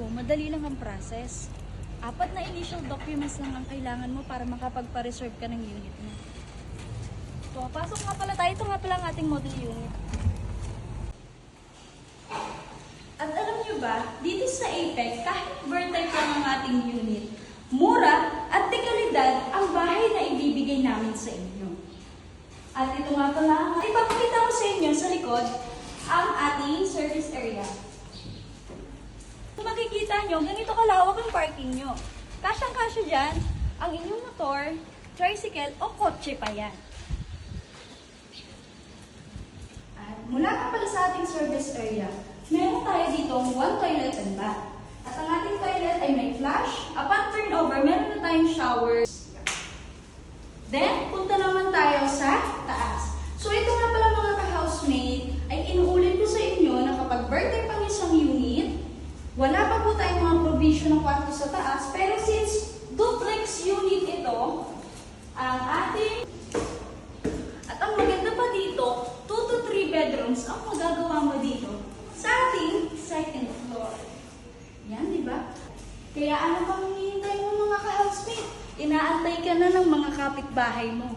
madali lang ang process. 4 na initial documents lang ang kailangan mo para makapagpa-reserve ka ng unit mo. So, pasok nga pala tayo. Ito nga pala ang ating model unit. At alam nyo ba, dito sa Apex, kahit vertype lang ang ating unit, mura at dekalidad ang bahay na ibibigay namin sa inyo. At ito nga pala, ipapakita ko sa inyo sa likod ang ating service area. Kung makikita nyo, ganito kalawak ang parking nyo. Kasyang-kasya dyan ang inyong motor, tricycle o kotse pa yan. At mula ka pala sa ating service area, meron tayo ditong 1 toilet and bath. At ang ating toilet ay may flush. Upon turnover, meron na tayong showers. Then, punta naman tayo sa taas. So, ito nga pala mga ka-housemate, ay inuulit ko sa inyo na kapag birthday pang isang unit, wala pa po tayong mga provision ng kwarto sa taas. Pero since duplex unit ito, ang ating, at ang maganda pa dito, 2 to 3 bedrooms ang magagawa mo dito sa ating second floor. Yan, di ba? Kaya ano pang hinihintay mo mga ka-housemate? Inaantay ka na ng mga kapitbahay mo.